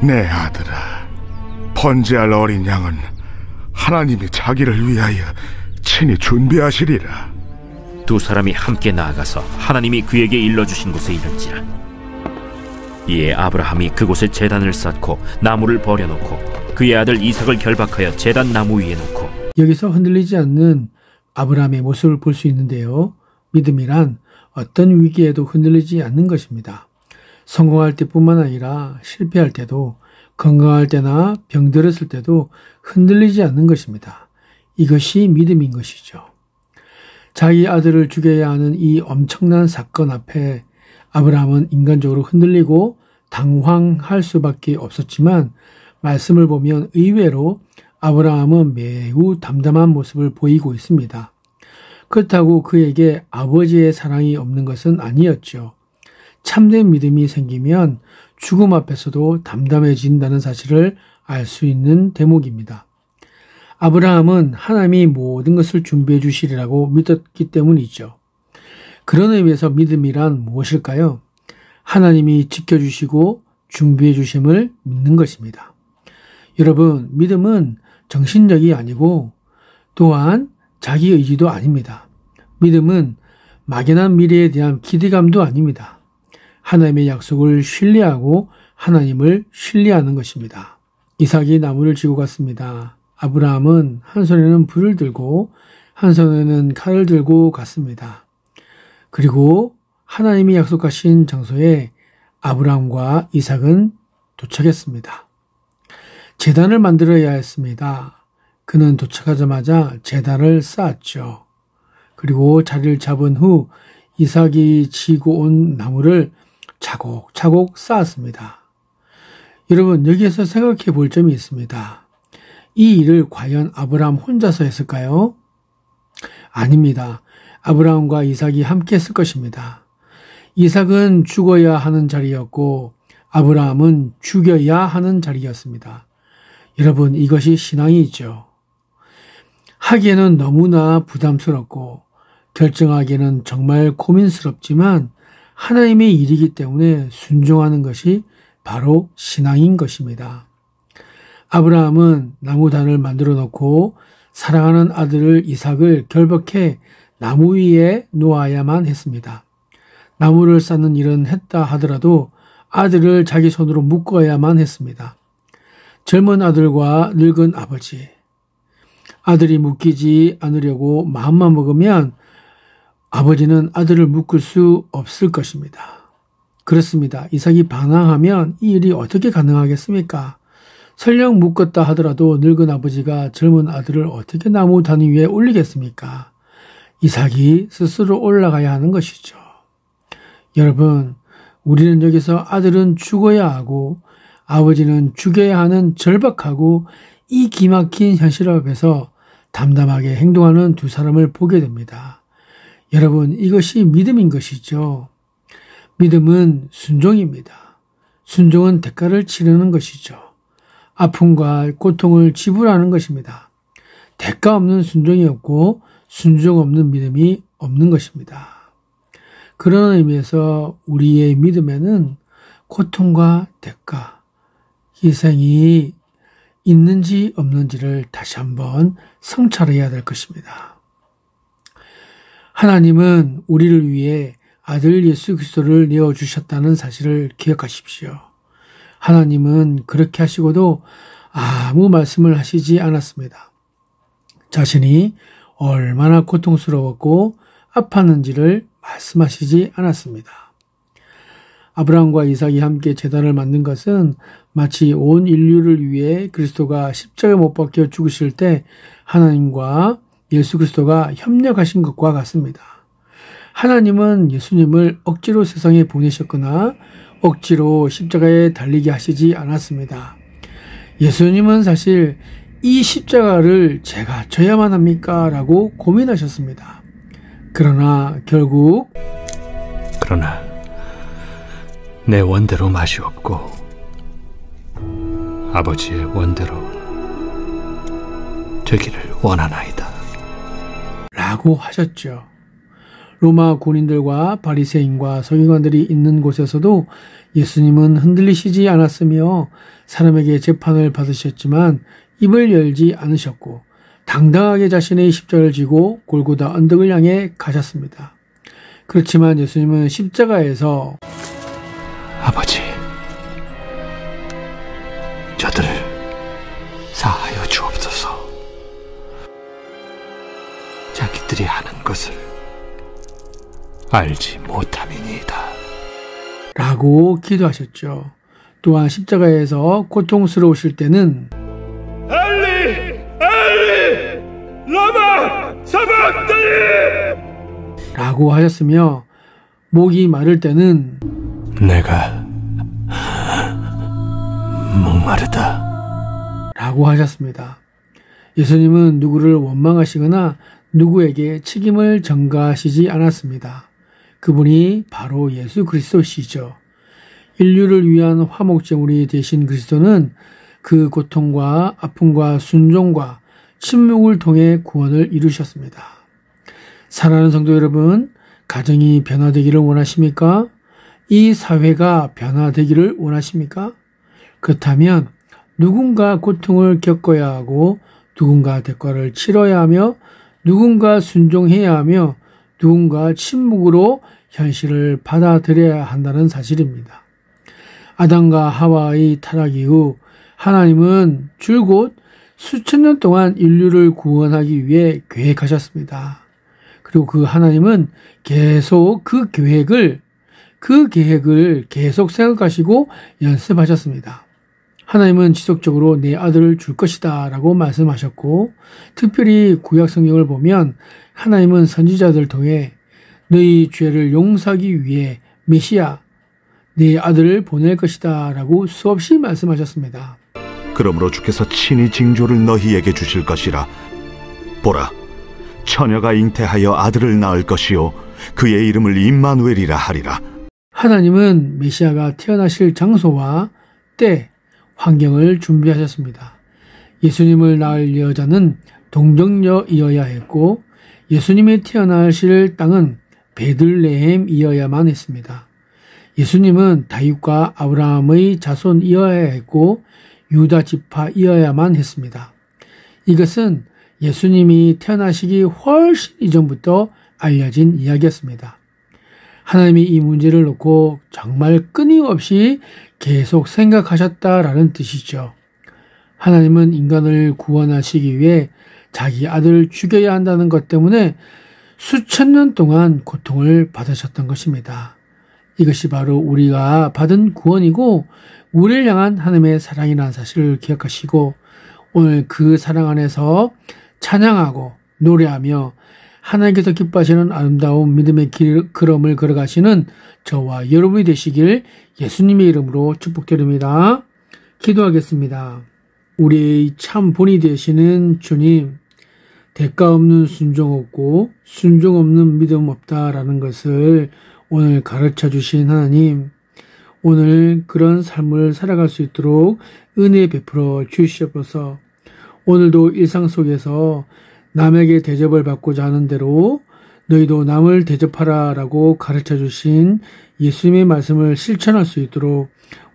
내 아들아, 번제할 어린 양은 하나님이 자기를 위하여 친히 준비하시리라. 두 사람이 함께 나아가서 하나님이 그에게 일러주신 곳에 이른지라. 이에 아브라함이 그곳에 제단을 쌓고 나무를 버려놓고 그의 아들 이삭을 결박하여 제단 나무 위에 놓고. 여기서 흔들리지 않는 아브라함의 모습을 볼 수 있는데요. 믿음이란 어떤 위기에도 흔들리지 않는 것입니다. 성공할 때뿐만 아니라 실패할 때도, 건강할 때나 병들었을 때도 흔들리지 않는 것입니다. 이것이 믿음인 것이죠. 자기 아들을 죽여야 하는 이 엄청난 사건 앞에 아브라함은 인간적으로 흔들리고 당황할 수밖에 없었지만, 말씀을 보면 의외로 아브라함은 매우 담담한 모습을 보이고 있습니다. 그렇다고 그에게 아버지의 사랑이 없는 것은 아니었죠. 참된 믿음이 생기면 죽음 앞에서도 담담해진다는 사실을 알 수 있는 대목입니다. 아브라함은 하나님이 모든 것을 준비해 주시리라고 믿었기 때문이죠. 그런 의미에서 믿음이란 무엇일까요? 하나님이 지켜주시고 준비해 주심을 믿는 것입니다. 여러분, 믿음은 정신력이 아니고 또한 자기 의지도 아닙니다. 믿음은 막연한 미래에 대한 기대감도 아닙니다. 하나님의 약속을 신뢰하고 하나님을 신뢰하는 것입니다. 이삭이 나무를 지고 갔습니다. 아브라함은 한 손에는 불을 들고 한 손에는 칼을 들고 갔습니다. 그리고 하나님이 약속하신 장소에 아브라함과 이삭은 도착했습니다. 제단을 만들어야 했습니다. 그는 도착하자마자 제단을 쌓았죠. 그리고 자리를 잡은 후 이삭이 지고 온 나무를 차곡차곡 쌓았습니다. 여러분, 여기에서 생각해 볼 점이 있습니다. 이 일을 과연 아브라함 혼자서 했을까요? 아닙니다. 아브라함과 이삭이 함께 했을 것입니다. 이삭은 죽어야 하는 자리였고 아브라함은 죽여야 하는 자리였습니다. 여러분, 이것이 신앙이죠. 하기에는 너무나 부담스럽고 결정하기에는 정말 고민스럽지만 하나님의 일이기 때문에 순종하는 것이 바로 신앙인 것입니다. 아브라함은 나무단을 만들어 놓고 사랑하는 아들을 이삭을 결박해 나무 위에 놓아야만 했습니다. 나무를 쌓는 일은 했다 하더라도 아들을 자기 손으로 묶어야만 했습니다. 젊은 아들과 늙은 아버지, 아들이 묶이지 않으려고 마음만 먹으면 아버지는 아들을 묶을 수 없을 것입니다. 그렇습니다. 이삭이 반항하면 이 일이 어떻게 가능하겠습니까? 설령 묶었다 하더라도 늙은 아버지가 젊은 아들을 어떻게 나무 단위 위에 올리겠습니까? 이삭이 스스로 올라가야 하는 것이죠. 여러분, 우리는 여기서 아들은 죽어야 하고 아버지는 죽여야 하는 절박하고 이 기막힌 현실 앞에서 담담하게 행동하는 두 사람을 보게 됩니다. 여러분, 이것이 믿음인 것이죠. 믿음은 순종입니다. 순종은 대가를 치르는 것이죠. 아픔과 고통을 지불하는 것입니다. 대가 없는 순종이 없고 순종 없는 믿음이 없는 것입니다. 그런 의미에서 우리의 믿음에는 고통과 대가, 희생이 있는지 없는지를 다시 한번 성찰해야 될 것입니다. 하나님은 우리를 위해 아들 예수 그리스도를 내어주셨다는 사실을 기억하십시오. 하나님은 그렇게 하시고도 아무 말씀을 하시지 않았습니다. 자신이 얼마나 고통스러웠고 아팠는지를 말씀하시지 않았습니다. 아브라함과 이삭이 함께 제단을 만든 것은 마치 온 인류를 위해 그리스도가 십자가에 못 박혀 죽으실 때 하나님과 예수 그리스도가 협력하신 것과 같습니다. 하나님은 예수님을 억지로 세상에 보내셨거나 억지로 십자가에 달리게 하시지 않았습니다. 예수님은 사실 이 십자가를 제가 져야만 합니까? 라고 고민하셨습니다. 그러나 결국 내 원대로 맛이 없고 아버지의 원대로 되기를 원하나이다 라고 하셨죠. 로마 군인들과 바리새인과 서기관들이 있는 곳에서도 예수님은 흔들리시지 않았으며 사람에게 재판을 받으셨지만 입을 열지 않으셨고 당당하게 자신의 십자가를 지고 골고다 언덕을 향해 가셨습니다. 그렇지만 예수님은 십자가에서 아버지, 저들을 사하여 주옵소서. 자기들이 하는 것을 알지 못함이니이다 라고 기도하셨죠. 또한 십자가에서 고통스러우실 때는 엘리 라마 사박다니 라고 하셨으며 목이 마를 때는 내가 목마르다 라고 하셨습니다. 예수님은 누구를 원망하시거나 누구에게 책임을 전가하시지 않았습니다. 그분이 바로 예수 그리스도시죠. 인류를 위한 화목제물이 되신 그리스도는 그 고통과 아픔과 순종과 침묵을 통해 구원을 이루셨습니다. 사랑하는 성도 여러분, 가정이 변화되기를 원하십니까? 이 사회가 변화되기를 원하십니까? 그렇다면 누군가 고통을 겪어야 하고 누군가 대가를 치러야 하며 누군가 순종해야 하며 누군가 침묵으로 현실을 받아들여야 한다는 사실입니다. 아담과 하와의 타락 이후 하나님은 줄곧 수천 년 동안 인류를 구원하기 위해 계획하셨습니다. 그리고 그 하나님은 계속 그 계획을 계속 생각하시고 연습하셨습니다. 하나님은 지속적으로 내 아들을 줄 것이다 라고 말씀하셨고, 특별히 구약 성경을 보면 하나님은 선지자들을 통해 너희 죄를 용서하기 위해 메시아, 내 아들을 보낼 것이다 라고 수없이 말씀하셨습니다. 그러므로 주께서 친히 징조를 너희에게 주실 것이라. 보라, 처녀가 잉태하여 아들을 낳을 것이요 그의 이름을 임마누엘이라 하리라. 하나님은 메시아가 태어나실 장소와 때, 환경을 준비하셨습니다. 예수님을 낳을 여자는 동정녀이어야 했고 예수님이 태어나실 땅은 베들레헴이어야만 했습니다. 예수님은 다윗과 아브라함의 자손이어야 했고 유다 지파이어야만 했습니다. 이것은 예수님이 태어나시기 훨씬 이전부터 알려진 이야기였습니다. 하나님이 이 문제를 놓고 정말 끊임없이 계속 생각하셨다라는 뜻이죠. 하나님은 인간을 구원하시기 위해 자기 아들을 죽여야 한다는 것 때문에 수천 년 동안 고통을 받으셨던 것입니다. 이것이 바로 우리가 받은 구원이고 우리를 향한 하나님의 사랑이라는 사실을 기억하시고 오늘 그 사랑 안에서 찬양하고 노래하며 하나님께서 기뻐하시는 아름다운 믿음의 걸음을 걸어가시는 저와 여러분이 되시길 예수님의 이름으로 축복드립니다. 기도하겠습니다. 우리의 참 본이 되시는 주님, 대가 없는 순종 없고 순종 없는 믿음 없다라는 것을 오늘 가르쳐 주신 하나님, 오늘 그런 삶을 살아갈 수 있도록 은혜 베풀어 주시옵소서. 오늘도 일상 속에서 남에게 대접을 받고자 하는 대로 너희도 남을 대접하라 라고 가르쳐 주신 예수님의 말씀을 실천할 수 있도록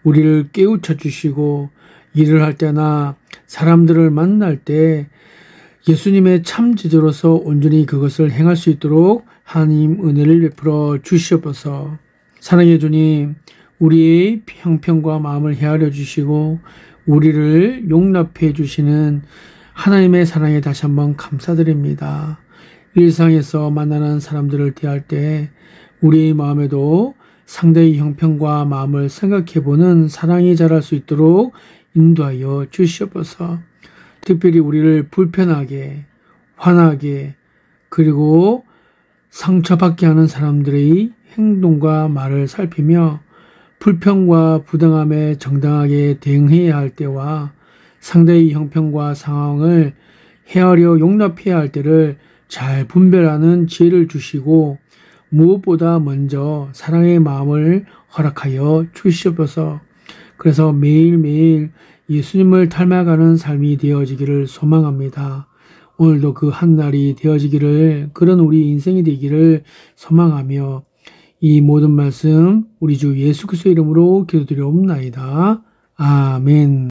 우리를 깨우쳐 주시고 일을 할 때나 사람들을 만날 때 예수님의 참 제자로서 온전히 그것을 행할 수 있도록 하나님 은혜를 베풀어 주시옵소서. 사랑의 주님, 우리의 형편과 마음을 헤아려 주시고 우리를 용납해 주시는 하나님의 사랑에 다시 한번 감사드립니다. 일상에서 만나는 사람들을 대할 때 우리의 마음에도 상대의 형편과 마음을 생각해보는 사랑이 자랄 수 있도록 인도하여 주시옵소서. 특별히 우리를 불편하게, 화나게, 그리고 상처받게 하는 사람들의 행동과 말을 살피며 불평과 부당함에 정당하게 대응해야 할 때와 상대의 형편과 상황을 헤아려 용납해야 할 때를 잘 분별하는 지혜를 주시고 무엇보다 먼저 사랑의 마음을 허락하여 주시옵소서. 그래서 매일매일 예수님을 닮아가는 삶이 되어지기를 소망합니다. 오늘도 그 한날이 되어지기를, 그런 우리 인생이 되기를 소망하며 이 모든 말씀 우리 주 예수 그리스도의 이름으로 기도드리옵나이다. 아멘.